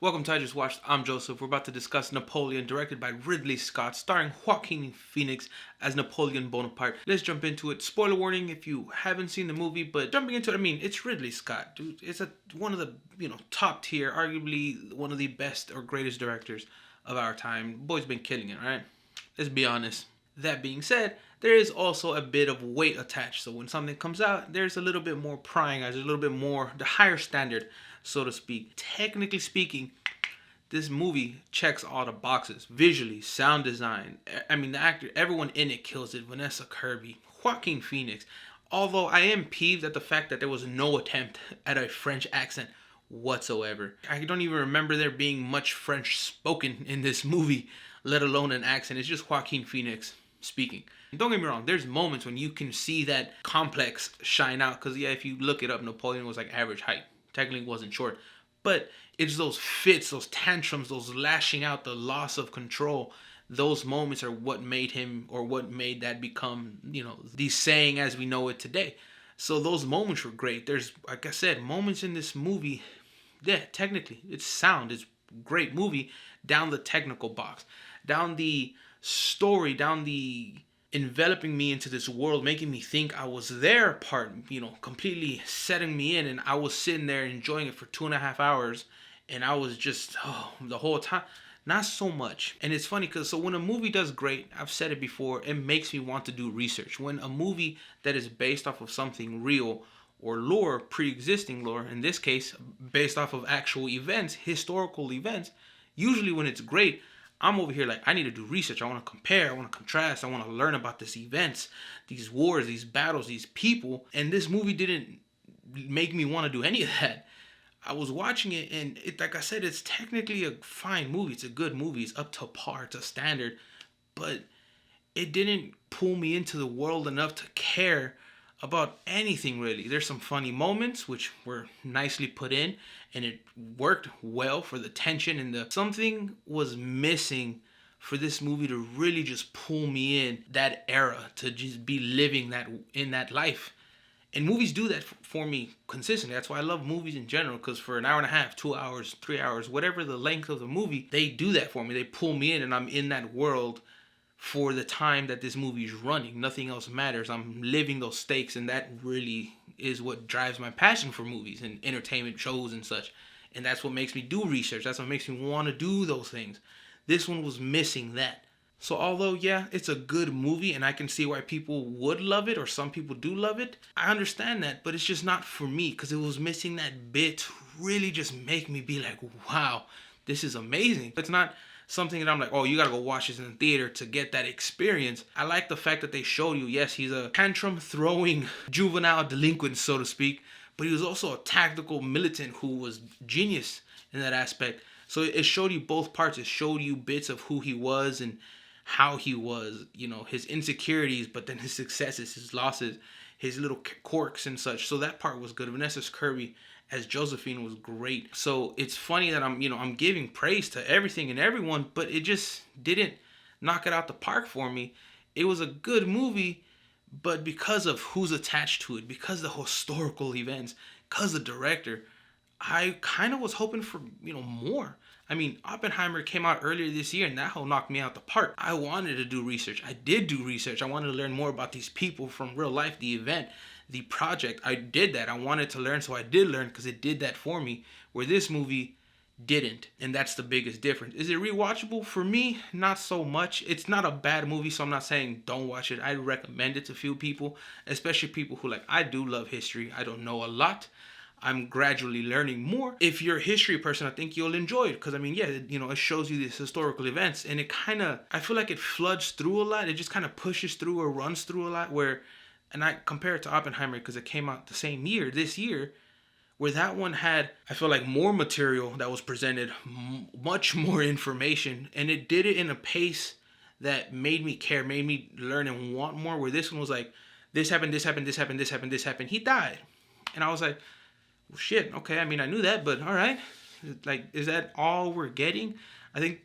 Welcome to I Just Watched. I'm Joseph. We're about to discuss Napoleon, directed by Ridley Scott, starring Joaquin Phoenix as Napoleon Bonaparte. Let's jump into it. Spoiler warning if you haven't seen the movie, but jumping into it, it's Ridley Scott, dude. It's one of the top tier, arguably one of the best or greatest directors of our time. Boy's been killing it, right? Let's be honest. That being said, there is also a bit of weight attached. So when something comes out, there's a little bit more prying eyes, there's a little bit more, the higher standard, so to speak. Technically speaking, this movie checks all the boxes. Visually, sound design. The actor, everyone in it kills it. Vanessa, Kirby, Joaquin Phoenix. Although I am peeved at the fact that there was no attempt at a French accent whatsoever. I don't even remember there being much French spoken in this movie, let alone an accent. It's just Joaquin Phoenix speaking. Don't get me wrong, there's moments when you can see that complex shine out. Because, yeah, if you look it up, Napoleon was like average height. Technically wasn't short. But it's those fits, those tantrums, those lashing out, the loss of control. Those moments are what made him, or what made that become, the saying as we know it today. So those moments were great. There's, like I said, moments in this movie. Yeah, technically, it's sound. It's great movie down the technical box, down the story, down the enveloping me into this world, making me think I was there part, completely setting me in, and I was sitting there enjoying it for 2.5 hours, and I was just, the whole time, not so much. And it's funny because, so when a movie does great, I've said it before, it makes me want to do research. When a movie that is based off of something real, or lore, pre-existing lore, in this case, based off of actual events, historical events, usually when it's great, I'm over here like, I need to do research. I want to compare. I want to contrast. I want to learn about these events, these wars, these battles, these people. And this movie didn't make me want to do any of that. I was watching it, and like I said, it's technically a fine movie. It's a good movie. It's up to par. It's a standard. But it didn't pull me into the world enough to care about anything really. There's some funny moments which were nicely put in, and it worked well for the tension, and the something was missing for this movie to really just pull me in that era, to just be living that in that life. And movies do that for me consistently. That's why I love movies in general, because for an hour and a half, 2 hours, 3 hours, whatever the length of the movie, they do that for me. They pull me in, and I'm in that world for the time that this movie is running. Nothing else matters. I'm living those stakes, and that really is what drives my passion for movies and entertainment shows and such. And that's what makes me do research. That's what makes me want to do those things. This one was missing that. So although, yeah, it's a good movie, and I can see why people would love it, or some people do love it, I understand that, but it's just not for me, because it was missing that bit to really just make me be like, wow, this is amazing. It's not something that I'm like, oh, you gotta go watch this in the theater to get that experience. I like the fact that they showed you, yes, he's a tantrum throwing juvenile delinquent, so to speak, but he was also a tactical militant who was genius in that aspect. So it showed you both parts. It showed you bits of who he was and how he was, his insecurities, but then his successes, his losses, his little quirks and such. So that part was good. Vanessa Kirby as Josephine was great. So it's funny that I'm giving praise to everything and everyone, but it just didn't knock it out the park for me. It was a good movie, but because of who's attached to it, because of the historical events, because the director, I kind of was hoping for, more. Oppenheimer came out earlier this year, and that whole knocked me out the park. I wanted to do research. I did do research. I wanted to learn more about these people from real life, the event, the project. I did that. I wanted to learn, so I did learn, because it did that for me, where this movie didn't. And that's the biggest difference. Is it rewatchable? For me, not so much. It's not a bad movie, so I'm not saying don't watch it. I recommend it to few people, especially people who I do love history. I don't know a lot. I'm gradually learning more. If you're a history person, I think you'll enjoy it, because it shows you these historical events, and I feel like it floods through a lot. It just kind of pushes through or runs through a lot, and I compare it to Oppenheimer because it came out the same year, this year, where that one had, I feel like, more material that was presented, much more information, and it did it in a pace that made me care, made me learn and want more, where this one was like, this happened, this happened, this happened, this happened, this happened, he died. And I was like, well, shit, okay, I knew that, but all right. Is that all we're getting? I think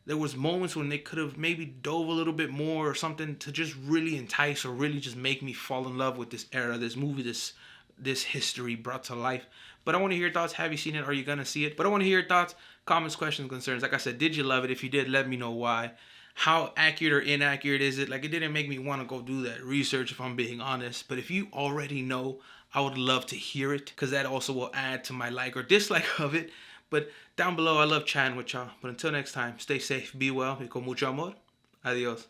there was moments when they could have maybe dove a little bit more or something to just really entice or really just make me fall in love with this era, this movie, this history brought to life. But I want to hear your thoughts. Have you seen it? Are you going to see it? But I want to hear your thoughts. Comments, questions, concerns. Like I said, did you love it? If you did, let me know why. How accurate or inaccurate is it? Like, it didn't make me want to go do that research, if I'm being honest. But if you already know, I would love to hear it, because that also will add to my like or dislike of it. But down below, I love chatting with y'all. But until next time, stay safe, be well, y con mucho amor. Adios.